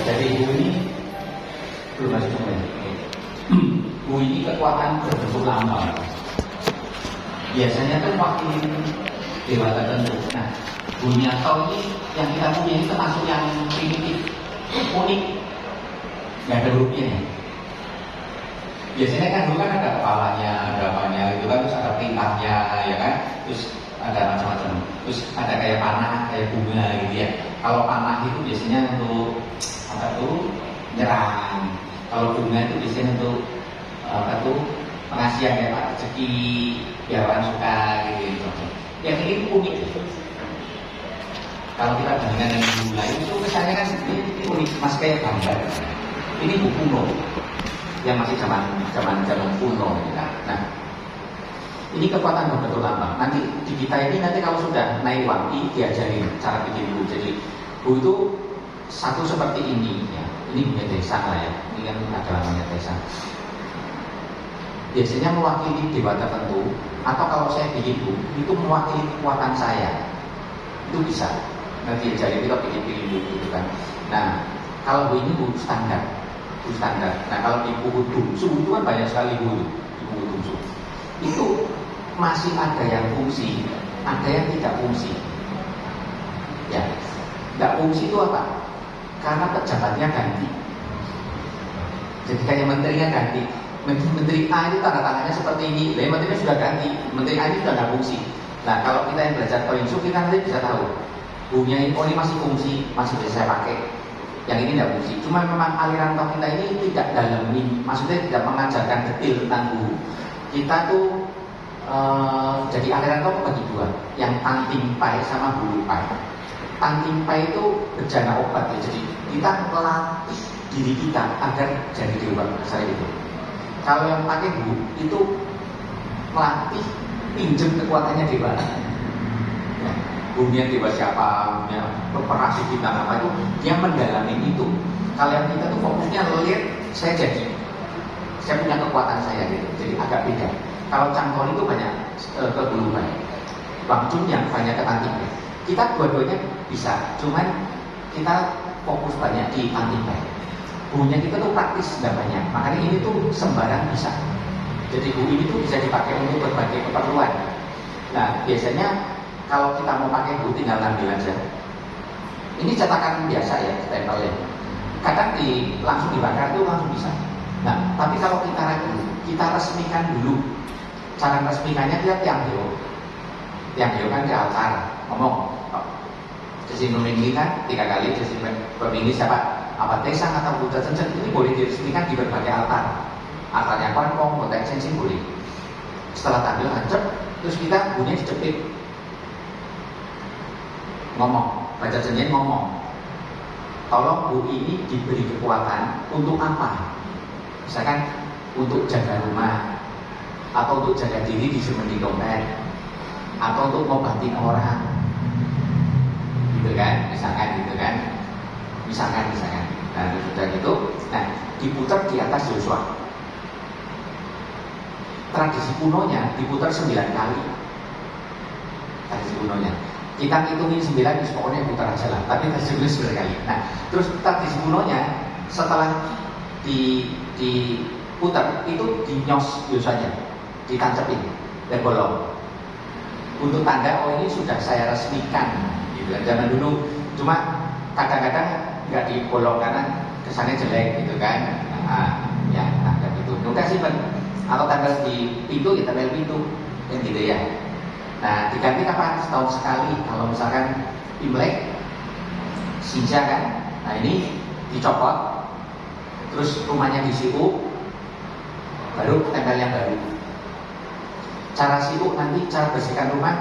Jadi Bu ini belum masuk Bu ini kekuatan berbentuk lambang. Biasanya kan wakil dewa tertentu. Nah, bunyi atau ini yang kita punya ini termasuk yang primitif, unik, nggak ada hurufnya. Biasanya kan dulu kan ada kepalanya, ada apanya, itu kan terus ada perintahnya, ya kan, terus ada macam-macam, terus ada kayak panah, kayak bunga gitu ya. Kalau panah itu biasanya untuk apa tuh nyerang, kalau bunga itu biasanya untuk apa tuh pengasihan kayak Pak rezeki, biar orang suka gitu. Yang ini unik. Kalau kita bandingkan dengan buku lain itu kesannya kan ini unik, mas kayak gambar. Ini buku kuno yang masih zaman kuno ya. Nah, ini kekuatan berbentuk lambang. Nanti di kita ini nanti kalau sudah naik wangi diajarin cara bikin bu. Jadi bu itu satu seperti ini ya. Ini punya desa lah ya. Ini kan ada namanya desa. Biasanya mewakili dewa tertentu, atau kalau saya bikin bu itu mewakili kekuatan saya. Itu bisa. Nanti jadi kita bikin bu gitu kan. Nah, kalau bu ini bu standar. Nah, kalau di buku Dumsu itu kan banyak sekali bu di buku Dumsu. Itu masih ada yang fungsi, ada yang tidak fungsi. Ya, tidak fungsi itu apa? Karena pejabatnya ganti. Jadi kayak menterinya ganti. Menteri A itu tanda tangannya seperti ini, tapi menterinya sudah ganti. Menteri A ini sudah tidak fungsi. Nah, kalau kita yang belajar Toinsu, kita nanti bisa tahu bukunya ini, oh ini masih fungsi, masih bisa saya pakai. Yang ini tidak fungsi. Cuma memang aliran toh kita ini tidak dalami, maksudnya tidak mengajarkan detail tentang buku. Kita tuh jadi aliran toh bagi dua, yang Tantimpai sama Bulupai. Tantimpai itu bejana obat ya, jadi kita melatih diri kita agar jadi dewa saya itu. Kalau yang pakai bu itu melatih pinjem kekuatannya dewa. Ya, buminya dewa siapa, buminya peperasi kita apa itu, dia mendalami itu. Kalau yang kita tuh fokusnya lihat saya punya kekuatan saya gitu, jadi agak beda. Kalau Cangkol itu banyak ke Bulupai, Bang Jun yang banyak ke Tantimpai. Kita dua-duanya bisa, cuman kita fokus banyak di Tantimpai. Bukunya kita tuh praktis nggak banyak, makanya ini tuh sembarang bisa. Jadi buku ini tuh bisa dipakai untuk berbagai keperluan. Nah, biasanya kalau kita mau pakai buku tinggal ambil aja. Ini cetakan biasa ya, stempelnya. Kadang langsung dibakar tuh langsung bisa. Nah, tapi kalau kita ragu, kita resmikan dulu. Cara resmikannya kita tiang heo kan di altar, ngomong. Jadi memilih kan 3 kali, jadi pemilih siapa? Apa Tesang atau Buddha Censen ini boleh diresmikan di berbagai altar. Altarnya Kongkong, Buddha Censen boleh. Setelah tampil hancur, terus kita bunyinya dicepit. Ngomong, baca jenjen ngomong. Tolong bu ini diberi kekuatan untuk apa? Misalkan untuk jaga rumah, atau untuk jaga diri di sementing dompet, atau untuk ngobatin orang, gitu kan? Misalkan. Nah, sudah gitu, nah diputar di atas Joshua. Tradisi kunonya diputar 9 kali. Tradisi kunonya. Kita hitungin 9, pokoknya putar aja lah. Tapi tradisi kunonya 9 kali. Nah, terus tradisi kunonya setelah diputar itu dinyos Joshuanya, ditancepin dan bolong. Untuk tanda oh ini sudah saya resmikan. Gitu. Zaman dulu cuma kadang-kadang nggak dibolong karena kesannya jelek gitu kan. Nah gitu. Nuka simpen atau tanggal di pintu kita tempel pintu kan gitu ya. Nah diganti kapan? Setahun sekali. Kalau misalkan Imlek, Sinja kan. Nah ini dicopot, terus rumahnya disiu, baru tempel yang baru. Cara siu nanti cara bersihkan rumah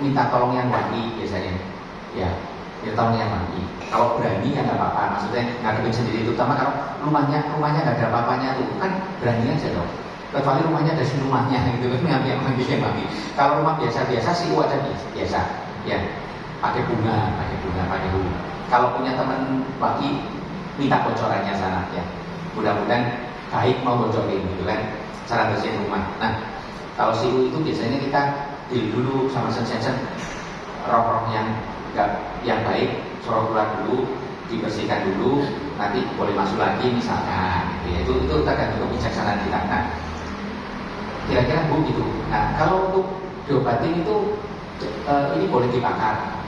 minta tolong yang wangi biasanya. Ya tolong yang wangi. Kalau berani ya nggak apa-apa, maksudnya ngadepin sendiri. Terutama kalau rumahnya nggak ada apa-apanya tuh kan berani aja dong. Kecuali rumahnya ada rumahnya gitu kan, ngambil yang wangi. Kalau rumah biasa-biasa sih aja biasa. Ya pakai bunga. Kalau punya teman wangi minta bocorannya sana ya. Mudah-mudahan baik mau bocorin gitu kan. Cara bersihin rumah. Nah kalau siu itu biasanya kita deal dulu sama sen roh-roh yang baik, suruh keluar dulu, dibersihkan dulu, nanti boleh masuk lagi misalkan gitu ya. Itu tergantung kebijaksanaan kita. Nah, kira-kira Bu gitu. Nah, kalau untuk diobatin itu ini boleh dibakar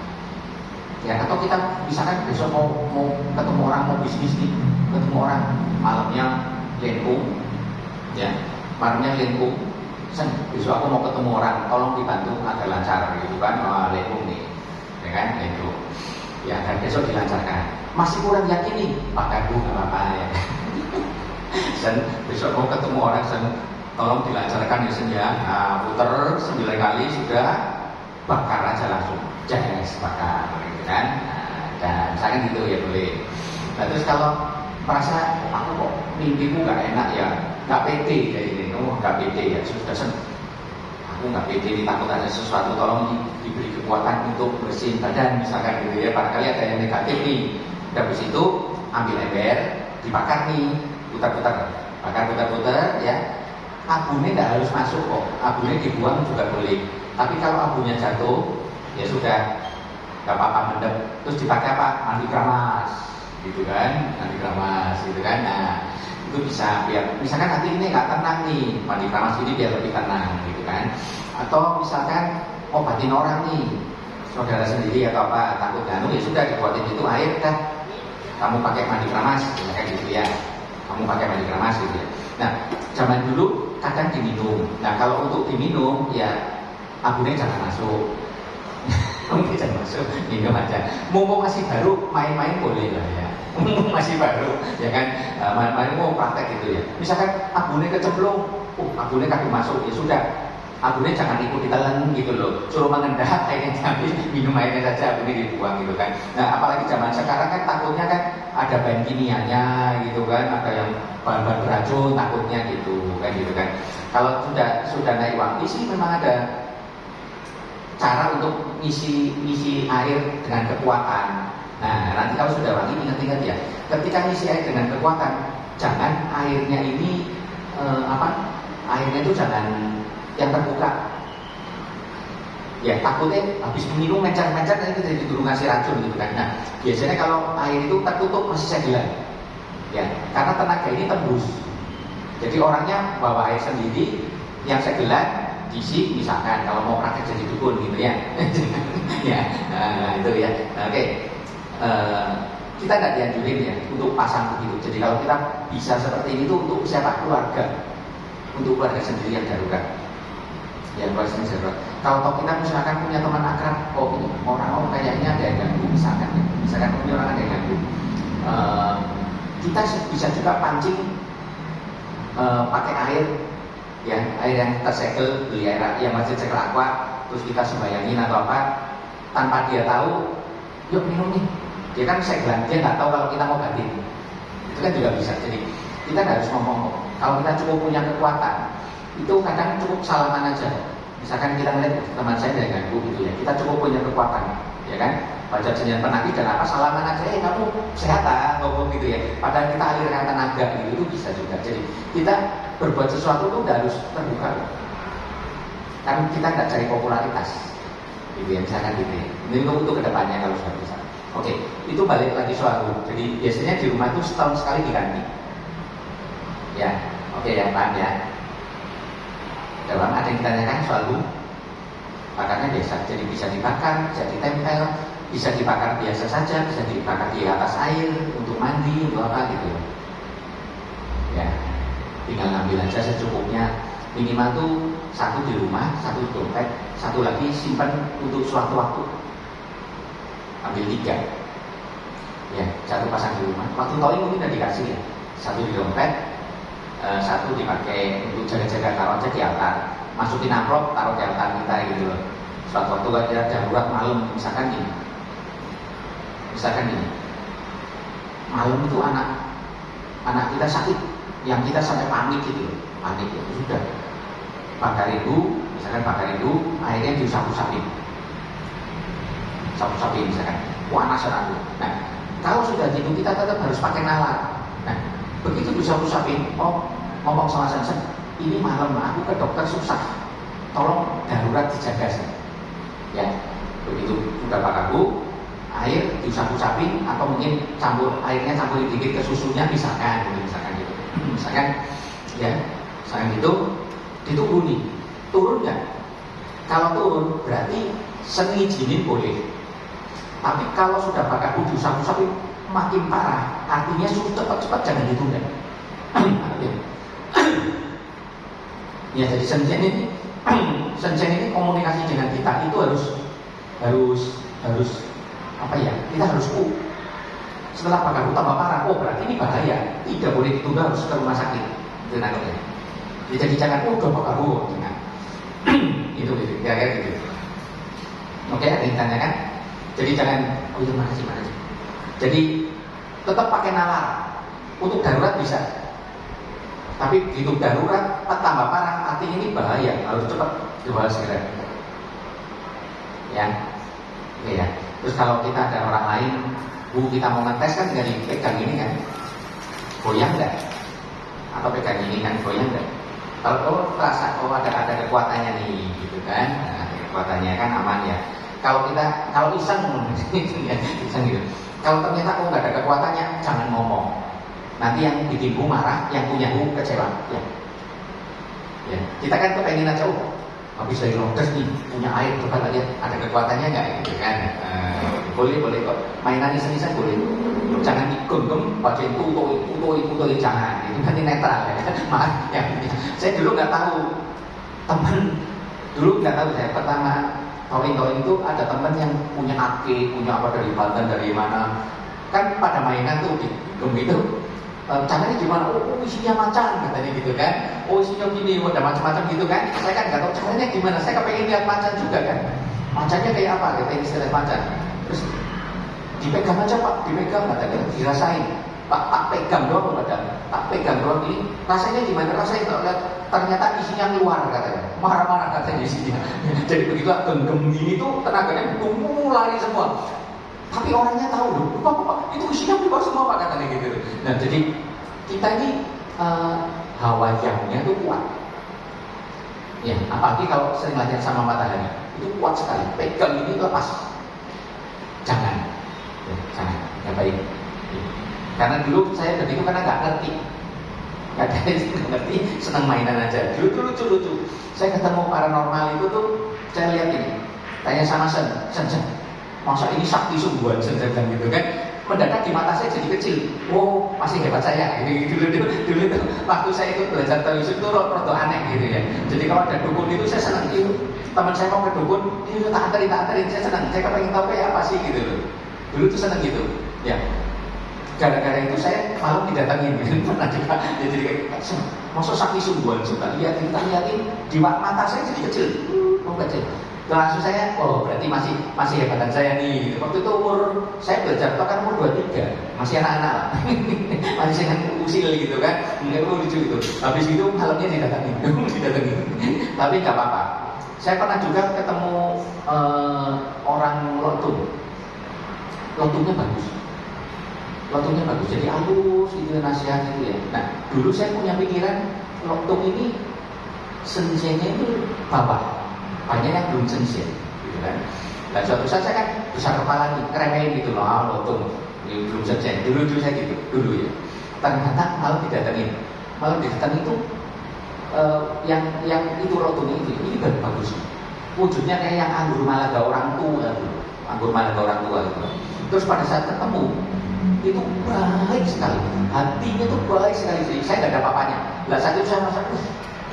ya, atau kita misalkan besok mau ketemu orang, mau bisnis nih, ketemu orang malamnya lengkung ya, malamnya lengkung, besok aku mau ketemu orang, tolong dibantu agar lancar gitu kan, lengkung nih ya kan, lengkung ya, dan besok dilancarkan. Masih kurang yakin nih, pakai Bu nggak apa-apa ya. Dan besok mau ketemu orang, tolong dilancarkan ya Sen ya. Nah, puter 9 kali sudah, bakar aja langsung, jas bakar gitu kan. Nah, dan saya kan gitu ya boleh. Nah, terus kalau merasa aku kok mimpiku nggak enak ya, nggak pede kayak gini, nggak pede ya, sudah aku nggak pede nih, takut ada sesuatu, tolong diberi kekuatan untuk bersihin badan misalkan gitu ya. Barangkali ada yang negatif nih, habis itu ambil ember, dibakar nih, putar-putar, bakar putar-putar ya. Abunya nggak harus masuk kok, abunya dibuang juga boleh. Tapi kalau abunya jatuh, ya sudah, nggak apa-apa mendem. Terus dipakai apa? Mandi keramas, gitu kan? Mandi keramas, gitu kan? Nah, itu bisa biar, misalkan nanti ini nggak tenang nih, mandi keramas ini biar lebih tenang, gitu kan? Atau misalkan obatin orang nih, saudara sendiri atau apa, takut ganu, ya sudah dibuatin itu air kan? Kamu pakai mandi keramas, misalkan gitu ya. Kamu pakai mandi keramas gitu ya. Nah, zaman dulu kadang diminum. Nah, kalau untuk diminum ya abunya jangan masuk. Mungkin jangan masuk, minum aja. Mumpung masih baru, main-main boleh lah ya. Mumpung masih baru, ya kan, main-main mau praktek gitu ya. Misalkan abunya kecemplung, abunya kaki masuk, ya sudah. Abunya jangan ikut ditelan gitu loh. Suruh mengendak, airnya diambil, minum airnya saja, abunya dibuang gitu kan. Nah, apalagi zaman sekarang kan takutnya kan ada bahan kimianya gitu kan, ada yang bahan-bahan beracun takutnya gitu kan. Kalau sudah naik wangi sih memang ada cara untuk ngisi air dengan kekuatan. Nah, nanti kalau sudah wangi ingat-ingat ya, ketika ngisi air dengan kekuatan, jangan airnya ini airnya itu jangan yang terbuka. Ya, takutnya habis minum mencar-mencar nanti jadi dulu ngasih racun gitu kan. Nah, biasanya kalau air itu tertutup masih segelan. Ya, karena tenaga ini tembus. Jadi orangnya bawa air sendiri yang segelan diisi, misalkan kalau mau praktek jadi dukun gitu ya. Ya, nah, itu ya. Oke. Kita nggak dianjurin ya untuk pasang begitu. Jadi kalau kita bisa seperti ini tuh untuk siapa? Keluarga. Untuk keluarga sendiri yang darurat. Yang keluarga sendiri darurat. Kalau kita misalkan punya teman akrab, ini orang kayaknya ada yang ganggu, misalkan punya orang ada yang ganggu. Kita bisa juga pancing pakai air, ya, air yang tersegel, beli air yang masih segel aqua, terus kita sembayangin atau apa, tanpa dia tahu, yuk minum nih. Dia kan segelan, dia nggak tahu kalau kita mau ganti. Itu kan juga bisa. Jadi kita nggak harus ngomong. Kalau kita cukup punya kekuatan, itu kadang cukup salaman aja. Misalkan kita melihat teman saya dari ganggu gitu ya, kita cukup punya kekuatan, ya kan? Baca jenjang penagih dan apa, salaman aja, kamu sehat ngomong gitu ya. Padahal kita alirkan tenaga gitu, itu bisa juga. Jadi kita berbuat sesuatu itu nggak harus terbuka, kan kita nggak cari popularitas, gitu ya, misalkan gitu ya. Ini untuk kedepannya kalau sudah bisa. Oke, itu balik lagi soal Bu. Jadi biasanya di rumah itu setahun sekali diganti. Ya, oke ya, paham ya. Dalam ada yang ditanyakan soal Bu. Bakarnya biasa, jadi bisa dibakar, bisa ditempel, bisa dibakar biasa saja, bisa dibakar di atas air untuk mandi, untuk apa gitu. Ya, tinggal ngambil aja secukupnya. Minimal tuh satu di rumah, satu di dompet, satu lagi simpan untuk suatu waktu. Ambil 3. Ya, satu pasang di rumah. Waktu towing mungkin udah dikasih ya. Satu di dompet, satu dipakai untuk jaga-jaga, taruh aja di altar. Masukin amplop, taruh di altar kita gitu loh. Suatu waktu ada darurat malam, misalkan gini. Malam itu anak kita sakit, yang kita sampai panik gitu loh. Panik itu sudah. Bakarin dulu, airnya diusap-usapin. Sapu-sapin misalkan, panas aku. Nah, kalau sudah gitu kita tetap harus pakai nalar. Nah, begitu disapu-sapin, ngomong sama saya, ini malam aku ke dokter susah, tolong darurat dijaga sih. Ya, begitu udah pakai air diusap-usapin atau mungkin airnya campurin dikit ke susunya misalkan gitu. Misalkan gitu dituruni. Turun nggak? Kalau turun berarti sengijinin boleh. Tapi kalau sudah pakai diusap-usapin makin parah, artinya sudah cepat-cepat jangan ditunda. Ya, jadi senjen ini komunikasi dengan kita itu harus apa ya? Kita harus setelah pakai tambah parah, berarti ini bahaya, tidak boleh ditunda, harus ke rumah sakit. Itu namanya. Jadi jangan udah pakai jangan. Itu kira-kira gitu. Oke, ada yang tanya kan? Jadi jangan, makasih. Jadi tetap pakai nalar. Untuk darurat bisa. Tapi begitu darurat tambah parah, artinya ini bahaya, harus cepat dibawa segera. Ya. Oke ya. Terus kalau kita ada orang lain, Bu, kita mau ngetes kan tinggal dipegang ini kan. Goyang enggak? Atau pegang ini kan goyang enggak? Kalau terasa ada kekuatannya nih gitu kan. Nah, kekuatannya kan aman ya. Kalau iseng gitu. Kalau ternyata nggak ada kekuatannya, jangan ngomong. Nanti yang bikin Bu marah, yang punya Bu kecewa. Ya. Kita kan kepengen aja, habis dari Loders nih punya air, coba lihat ada kekuatannya nggak gitu kan. Boleh kok. Mainan iseng-iseng boleh. Jangan digenggam, bacain tutoi jangan. Itu nanti netral ya. Maaf ya. Saya dulu nggak tahu saya pertama towing itu ada teman yang punya ake, punya apa dari Banten, dari mana. Kan pada mainan tuh digenggam gitu. Caranya gimana? Isinya macan katanya gitu kan. Isinya gini, ada macam-macam gitu kan. Saya kan nggak tahu caranya gimana. Saya kepengen lihat macan juga kan. Macannya kayak apa? Kita istilah macan. Terus dipegang aja Pak, dipegang katanya, dirasain. Pak pegang doang ada. Tak pegang doang ini. Rasanya gimana? Rasain kalau lihat ternyata isinya keluar katanya. Marah-marah katanya isinya. Jadi begitu genggam ini tuh tenaganya lari semua. Tapi orangnya tahu loh, Pak, itu isinya keluar semua Pak katanya gitu. Nah jadi kita ini hawayangnya tuh kuat. Ya, apalagi kalau sering latihan sama matahari, itu kuat sekali. Pegang ini lepas, jangan, ya baik. Ya. Karena dulu saya begitu karena nggak ngerti, senang mainan aja. Dulu lucu. Saya ketemu paranormal itu tuh, saya lihat ini, tanya sama Sen. Masa ini sakti sungguhan gitu kan, mendadak di mata saya jadi kecil. Masih hebat saya. Dulu itu waktu saya ikut belajar tawisud itu rada aneh gitu ya. Jadi kalau ada dukun itu saya senang. Teman saya mau ke dukun, tak anterin, saya senang. Saya pengen tahu kayak apa sih gitu loh. Dulu tuh senang gitu. Ya. Gara-gara itu saya malu didatangin gitu. Pernah juga. Jadi kayak masa sakti sungguhan coba lihatin di mata saya jadi kecil. Kecil. Langsung saya, berarti masih hebatan saya nih. Waktu itu umur saya belajar kan umur 23, masih anak-anak lah. Masih senang usil gitu kan. Lucu gitu. Habis itu malamnya didatangin. Tapi nggak apa-apa. Saya pernah juga ketemu orang Lotung. Lotungnya bagus. Jadi halus gitu nasihat gitu ya. Nah, dulu saya punya pikiran Lotung ini senjanya itu bawah. Banyak yang belum sensitif, gitu kan. Nah suatu saat saya kan besar kepala nih, ngeremehin gitu loh, Lotung, ini belum sensitif. Dulu saya gitu, ya. Ternyata malah didatengin itu yang itu Lotung ini bagus. Wujudnya kayak yang anggur malaga orang tua gitu. Terus pada saat ketemu itu baik sekali, hatinya tuh baik sekali. Saya nggak ada apa-apanya. Lah saat itu saya merasa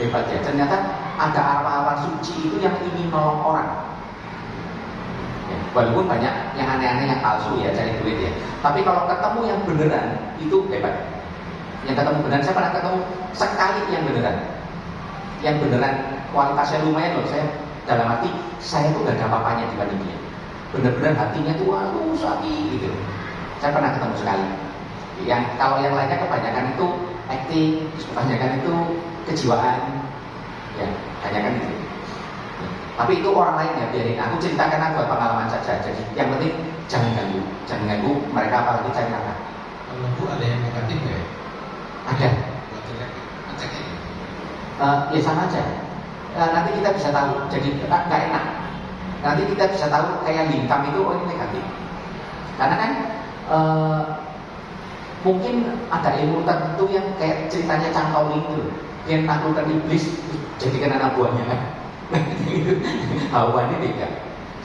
hebat ya. Ternyata ada arwah-arwah suci itu yang ingin nolong orang. Ya, walaupun banyak yang aneh-aneh yang palsu ya, cari duit ya. Tapi kalau ketemu yang beneran itu hebat. Yang ketemu beneran, saya pernah ketemu sekali yang beneran kualitasnya lumayan loh. Saya dalam hati saya tuh gak ada apa-apanya dibanding dia. Bener-bener hatinya tuh sakit gitu. Saya pernah ketemu sekali. Yang kalau yang lainnya kebanyakan itu acting, kebanyakan itu kejiwaan. Ya, kebanyakan itu. Tapi itu orang lain ya, biarin. Aku ceritakan buat pengalaman saja. Jadi yang penting jangan ganggu mereka, apalagi cari nafkah. Kalau Bu ada yang negatif ya? Ada. Ngecek ini. Ya sama aja. Nanti kita bisa tahu. Jadi nggak enak. Nanti kita bisa tahu kayak lingkam itu ini negatif. Karena kan mungkin ada ilmu tertentu yang kayak ceritanya Cangkau itu, yang naklukkan iblis jadikan anak buahnya kan. Hawanya beda.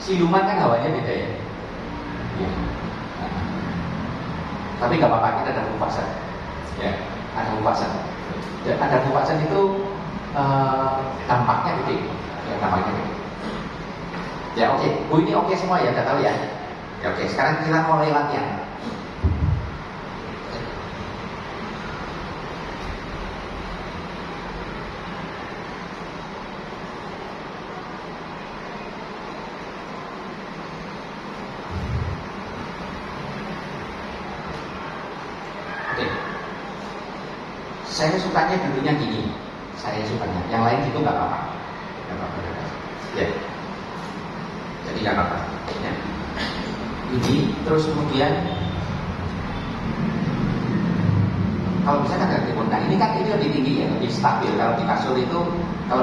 Siluman kan hawanya beda ya. Ya. Tapi nggak apa-apa, kita ada mufassal. Ya, ada mufassal. Ada mufassal itu dampaknya gede. Ya, dampaknya gede. Ya oke, Bu ini oke semua ya, udah tahu ya. Ya oke, sekarang kita mulai latihan. Oke. Saya sukanya dulunya gini. Saya sukanya. Yang lain gitu nggak apa-apa. Nggak apa-apa. Ya. Jadi nggak apa-apa. Ya. Ini terus kemudian kalau bisa kan dari nah ini kan ini lebih tinggi ya, lebih stabil. Kalau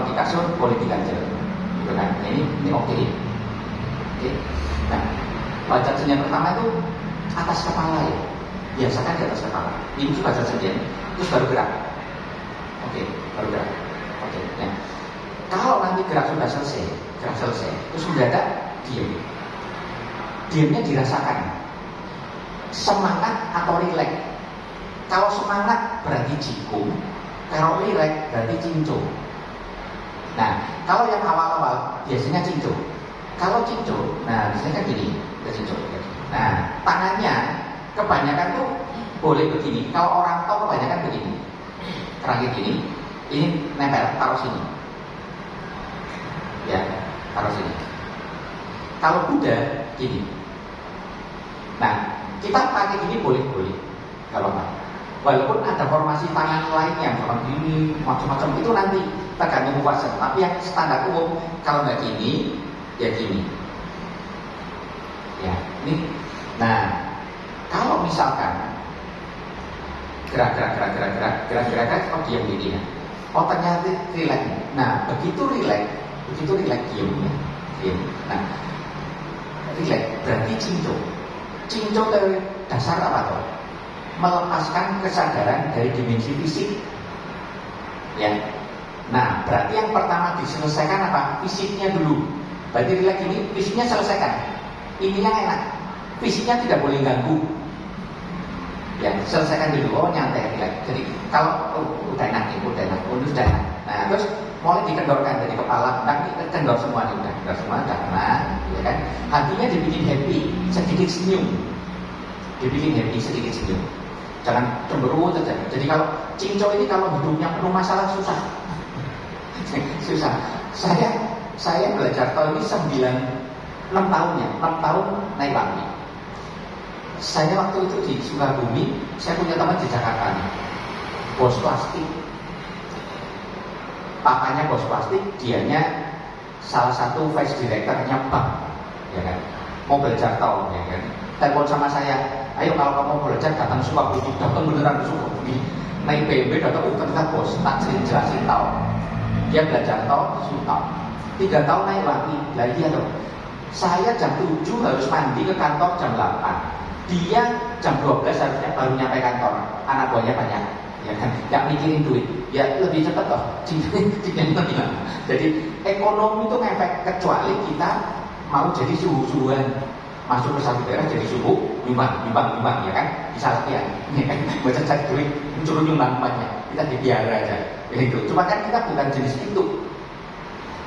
di kasur boleh diganjel, gitu kan? Nah, ini oke. Oke. Nah, baca senyum pertama itu atas kepala ya. Biasakan di atas kepala. Ini juga baca senyum, terus baru gerak. Oke, baru gerak. Oke. Nah, kalau nanti gerak sudah selesai, terus mendadak diam. Diamnya dirasakan semangat atau rileks. Kalau semangat berarti jikung, kalau rileks berarti cinco. Nah, kalau yang awal-awal biasanya cinco. Kalau cinco, nah biasanya kan gini, cinco. Nah, tangannya kebanyakan tuh boleh begini. Kalau orang tua kebanyakan begini. Terakhir ini nempel, taruh sini. Ya, taruh sini. Kalau Buddha gini. Nah, kita pakai gini boleh-boleh, kalau nggak. Walaupun ada formasi tangan lain yang seperti ini, macam-macam itu nanti tergantung mufassal. Tapi yang standar umum, kalau nggak gini, ya gini. Ya, ini. Nah, kalau misalkan gerak, oh diam gini ya. Oh ternyata rileks. Nah, begitu rileks diam ya. Diam. Nah, rileks berarti cinco. Cinco dari dasar apa tuh? Melepaskan kesadaran dari dimensi fisik. Ya. Nah, berarti yang pertama diselesaikan apa? Fisiknya dulu. Berarti rileks ini fisiknya selesaikan. Ini yang enak. Fisiknya tidak boleh ganggu. Ya, selesaikan dulu. Oh, nyantai rileks. Jadi kalau udah enak. Nah, terus mulai dikendorkan dari kepala, kendor semua nih, udah semua, udah kena, ya kan? Hatinya dibikin happy, sedikit senyum, jangan cemberut saja. Jadi kalau cinco ini kalau hidupnya penuh masalah susah. Saya belajar tahun ini 6 tahun naik Bangki. Saya waktu itu di Sukabumi, saya punya teman di Jakarta, bos plastik. Papanya bos plastik, dianya salah satu vice directornya bank, ya kan? Mau belajar tol, ya kan? Telepon sama saya, ayo kalau kamu mau belajar datang Sukabumi, datang beneran ke Sukabumi. Naik BMW datang, ternyata bos, tak jelasin tol. Dia belajar tol, disuruh tol. 3 tahun naik lagi, iya dong. Saya jam 7 harus mandi ke kantor jam 8. Dia jam 12 harusnya baru nyampe kantor. Anak buahnya banyak. Ya kan, nggak mikirin duit, ya lebih cepat toh. Jadi ekonomi itu ngefek, kecuali kita mau jadi suhu-suhuan, masuk ke satu daerah jadi suhu, nyumbang, ya kan, bisa latihan, ya kan, baca cari duit, suruh nyumbang umatnya, kita dibiara aja, gitu. Cuma kan kita bukan jenis itu,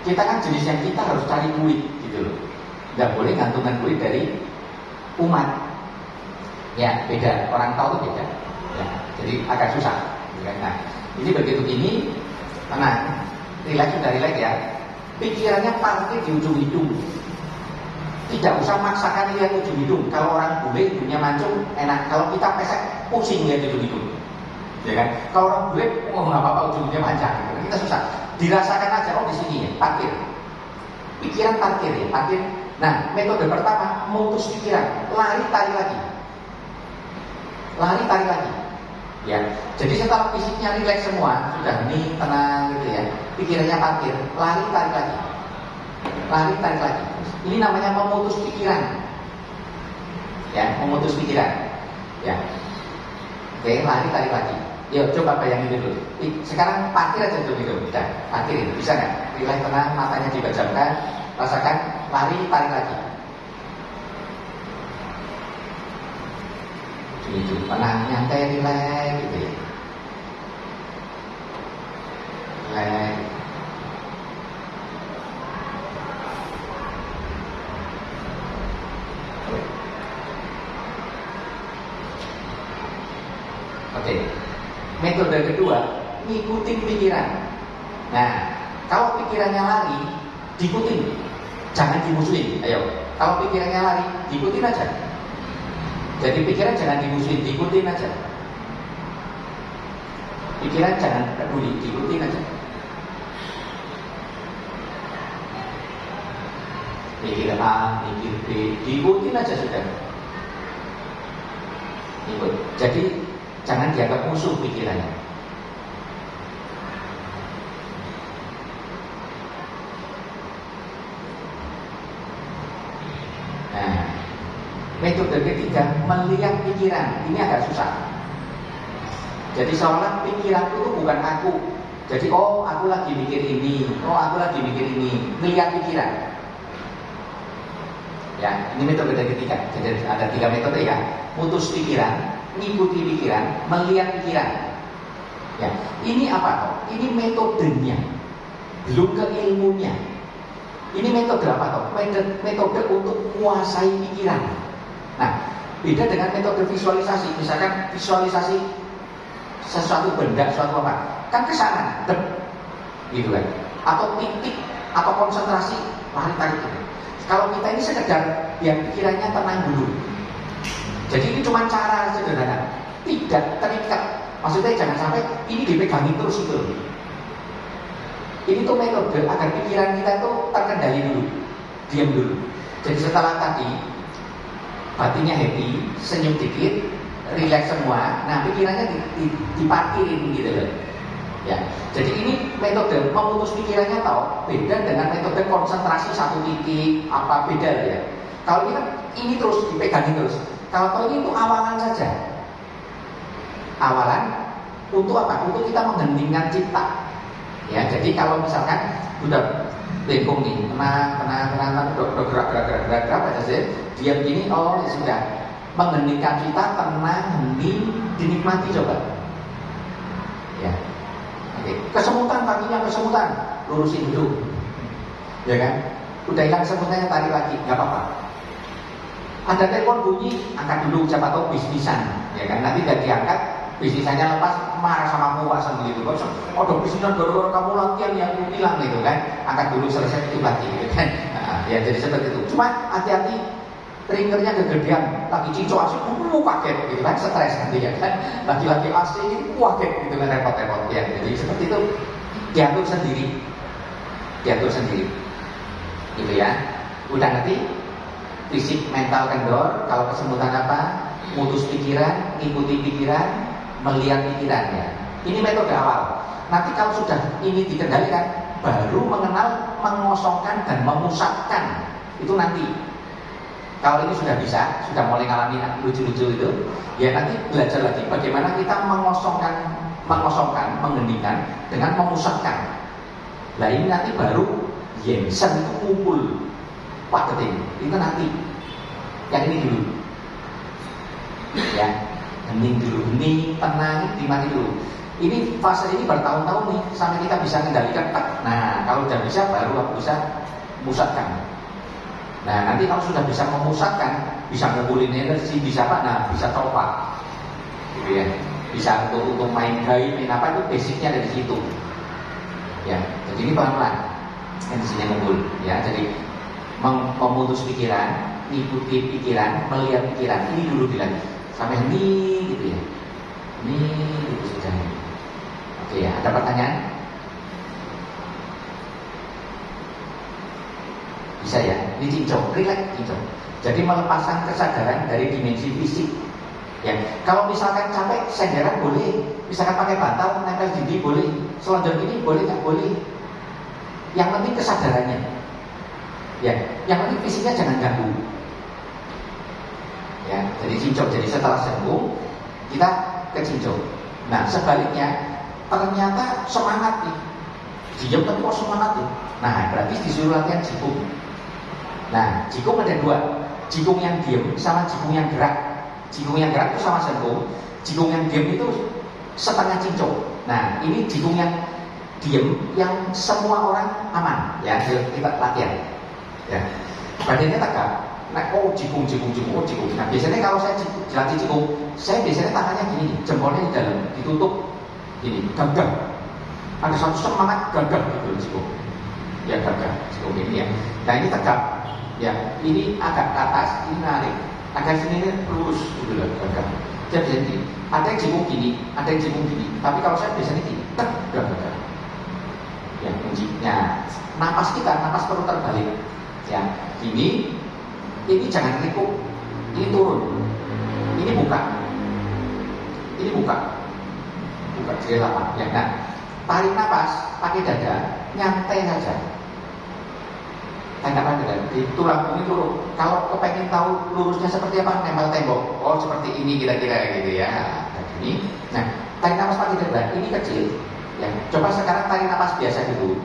kita kan jenis yang kita harus cari duit, gitu loh, nggak boleh gantungan duit dari umat, ya beda, orang tahu itu beda. Ya, jadi agak susah. Nah, ini begitu gini, tenang, rileks sudah rileks ya. Pikirannya parkir di ujung hidung. Tidak usah maksakan lihat ujung hidung. Kalau orang bule hidungnya mancung enak. Kalau kita pesek pusing lihat ujung hidung. Ya kan? Kalau orang bule nggak apa-apa ujung hidungnya panjang. Kita susah. Dirasakan aja. Oh di sini ya, parkir. Pikiran parkir ya, parkir. Nah, metode pertama mutus pikiran, lari tarik lagi. Ya, jadi setelah fisiknya rileks semua, sudah ini tenang gitu ya, pikirannya parkir, lari tarik lagi. Ini namanya memutus pikiran. Ya, memutus pikiran. Ya. Oke, lari lagi. Yuk, coba bayangin dulu. Sekarang parkir aja dulu gitu. Udah, parkir itu. Bisa nggak? Relax tenang, matanya dipejamkan, rasakan, lari, tarik lagi. Gitu, tenang, nyantai, relax gitu ya. Relax. Oke. Metode kedua, ngikutin pikiran. Nah, kalau pikirannya lari, diikutin. Jangan dimusuhin. Ayo, kalau pikirannya lari, diikutin aja. Jadi pikiran jangan dimusuhin, diikutin aja. Pikiran jangan peduli, diikutin aja. Mikir A, mikir B, diikutin aja sudah. Ikut. Jadi jangan dianggap musuh pikirannya. Nah, metode ketiga, melihat pikiran. Ini agak susah. Jadi seolah pikiran itu bukan aku. Jadi aku lagi mikir ini, aku lagi mikir ini. Melihat pikiran. Ya, ini metode ketiga. Jadi ada 3 metode ya. Mutus pikiran, mengikuti pikiran, melihat pikiran. Ya, ini apa toh? Ini metodenya, belum ke ilmunya. Ini metode apa toh? Metode untuk menguasai pikiran. Nah, beda dengan metode visualisasi. Misalkan visualisasi sesuatu benda, suatu apa? Kan kesana, gitu kan? Atau titik, atau konsentrasi, lari tarik gitu. Kalau kita ini sekedar biar pikirannya tenang dulu. Jadi ini cuma cara sederhana, tidak terikat. Maksudnya jangan sampai ini dipegangin terus itu. Ini tuh metode agar pikiran kita tuh terkendali dulu, diam dulu. Jadi setelah tadi batinnya happy, senyum dikit, relax semua. Nah pikirannya diparkirin gitu loh. Ya, jadi ini metode memutus pikirannya tahu beda dengan metode konsentrasi satu titik apa beda ya. Kalau ini terus dipegangin terus. Kalau ini untuk awalan saja. Awalan untuk apa? Untuk kita mengheningkan cipta. Ya, jadi kalau misalkan udah bengkong nih, tenang, gerak aja sih. Diam gini, ya sudah. Mengheningkan cipta, tenang, hening, dinikmati coba. Ya. Kesemutan, kakinya kesemutan, lurusin dulu, ya kan? Udah hilang semutnya, tarik lagi, nggak apa-apa. Ada telepon bunyi, angkat dulu, siapa tahu bisnisan, ya kan? Nanti udah diangkat, bisnisannya lepas, marah sama muak gitu. Bisnisan baru kamu latihan yang hilang gitu kan? Angkat dulu, selesai itu lagi, gitu kan? Nah, ya jadi seperti itu. Cuma hati-hati, ringernya kegedean, lagi cincok asik, kaget gitu kan, stres nanti ya kan, lagi-lagi asik ini kaget gitu kan, repot-repot ya. Jadi seperti itu diatur sendiri, gitu ya. Udah nanti fisik mental kendor, kalau kesemutan apa, mutus pikiran, ikuti pikiran, melihat pikiran ya. Ini metode awal. Nanti kalau sudah ini dikendalikan, baru mengenal, mengosongkan dan memusatkan. Itu nanti. Kalau ini sudah bisa, sudah mulai ngalami lucu-lucu itu, ya nanti belajar lagi bagaimana kita mengosongkan, mengheningkan dengan memusatkan. Nah ini nanti baru Jensen itu kumpul paketing. Itu nanti. Yang ini dulu. Ya, hening dulu, hening, tenang, dimati dulu. Ini fase ini bertahun-tahun nih sampai kita bisa mengendalikan. Nah, kalau udah bisa baru aku bisa musatkan. Nah nanti kalau sudah bisa memusatkan, bisa ngumpulin energi, bisa apa? Nah bisa coba, gitu ya. Bisa untuk main gaya, main apa itu basicnya dari situ. Ya, jadi ini pelan-pelan energinya ngumpul. Ya, jadi memutus pikiran, ikuti pikiran, melihat pikiran. Ini dulu bilang sampai ini, gitu ya. Ini gitu sudah. Oke ya, ada pertanyaan? Bisa ya, ini cincong, relax cincong. Jadi melepaskan kesadaran dari dimensi fisik. Ya, kalau misalkan capek, senderan boleh. Misalkan pakai bantal, nempel dinding boleh. Selonjor ini boleh nggak boleh. Yang penting kesadarannya. Ya, yang penting fisiknya jangan ganggu. Ya, jadi cincong. Jadi setelah senggung kita ke cincong. Nah, sebaliknya ternyata semangat nih. Diam tapi kok semangat nih. Nah, berarti disuruh latihan jikung. Nah, jikung ada dua. Jikung yang diam sama jikung yang gerak. Jikung yang gerak itu sama senggung. Jikung yang diam itu setengah cincong. Nah, ini jikung yang diam yang semua orang aman. Ya, kita latihan. Ya, badannya tegak. Nah, jikung. Nah, biasanya kalau saya dilatih jikung, saya biasanya tangannya gini, jempolnya di dalam, ditutup, gini, gagah. Ada satu semangat gagah gitu jikung. Ya gagah, jikung ini ya. Nah ini tegak, ya. Ini agak ke atas, ini narik. Agak sini lurus, gitu loh, gagah. Dia biasanya gini. Ada yang jikung gini, ada yang jikung gini. Tapi kalau saya biasanya gini, gagah. Ya, kuncinya. Napas kita, napas perlu terbalik. Ya, ini jangan klikuk, ini turun, ini buka, buka jadi lapang. Ya, nah, tarik napas pakai dada, nyantai saja. Tarik napas dada, di tulang punggung turun. Kalau kepengen tahu lurusnya seperti apa, nempel tembok. Oh, seperti ini kira-kira gitu ya. Nah, tarik napas pakai dada, ini kecil. Ya, coba sekarang tarik napas biasa dulu.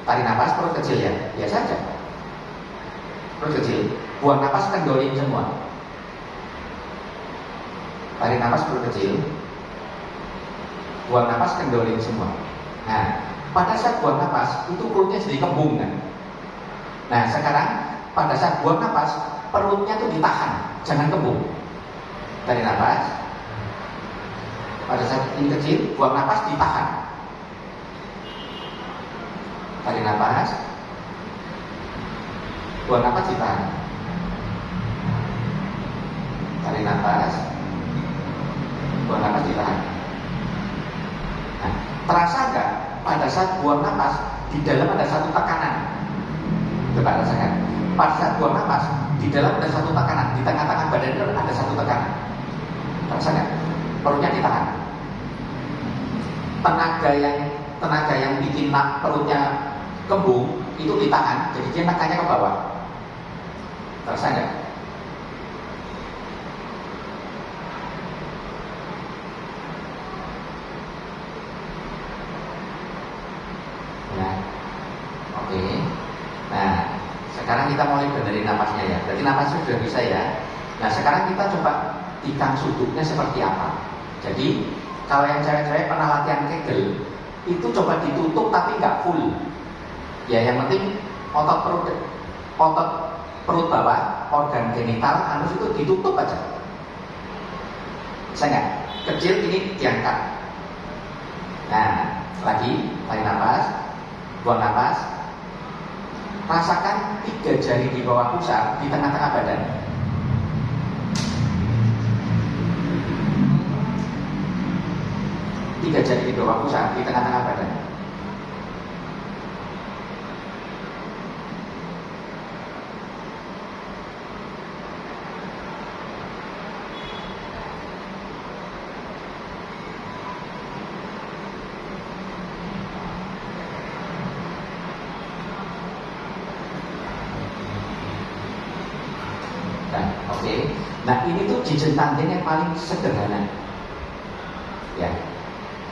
Tarik napas perut kecil ya, biasa aja. Perut kecil. Buang napas kendolin semua. Tarik napas perut kecil. Buang napas kendolin semua. Nah, pada saat buang napas itu perutnya jadi kembung kan. Nah, sekarang pada saat buang napas perutnya tuh ditahan, jangan kembung. Tarik napas. Pada saat ini kecil, buang napas ditahan. Tarik napas. Buang napas ditahan. Tarik nafas, buang nafas ditahan. Nah, terasa nggak pada saat buang nafas di dalam ada satu tekanan? Coba rasakan. Pada saat buang nafas di dalam ada satu tekanan, di tengah-tengah badan itu ada satu tekanan. Terasa nggak? Perutnya ditahan. Tenaga yang bikin perutnya kembung itu ditahan, jadi dia nekannya ke bawah. Terasa nggak? Oke. Nah, sekarang kita mulai benerin napasnya ya. Berarti napasnya sudah bisa ya. Nah, sekarang kita coba tikam sudutnya seperti apa. Jadi, kalau yang cewek-cewek pernah latihan Kegel, itu coba ditutup tapi nggak full. Ya, yang penting otot perut bawah, organ genital, anus itu ditutup aja. Bisa nggak? Kecil ini diangkat. Nah, lagi tarik napas, buang napas. Rasakan 3 jari di bawah pusar di tengah-tengah badan. Tiga jari di bawah pusar di tengah-tengah badan. Oke. Nah, ini tuh jijen tanten yang paling sederhana. Ya,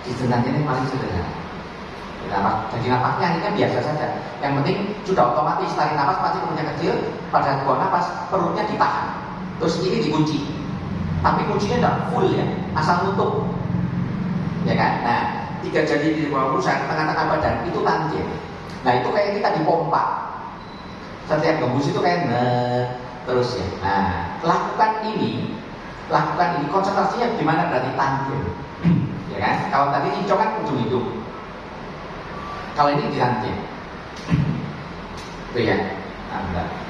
jijen tanten yang paling sederhana. Jadi napasnya ini kan biasa saja. Yang penting sudah otomatis tarik napas pasti perutnya kecil. Pada saat buang napas perutnya ditahan. Terus ini dikunci. Tapi kuncinya tidak full ya, asal nutup. Ya kan? Nah, 3 jari di bawah pusar tengah-tengah badan itu tanten. Nah, itu kayak kita dipompa. Setiap gembus itu kayak terus ya. Nah, lakukan ini konsentrasinya di mana berarti tangan. Ya kan? Kalau tadi cincong kan ujung hidung. Kalau ini di tangan. Itu ya. Nah,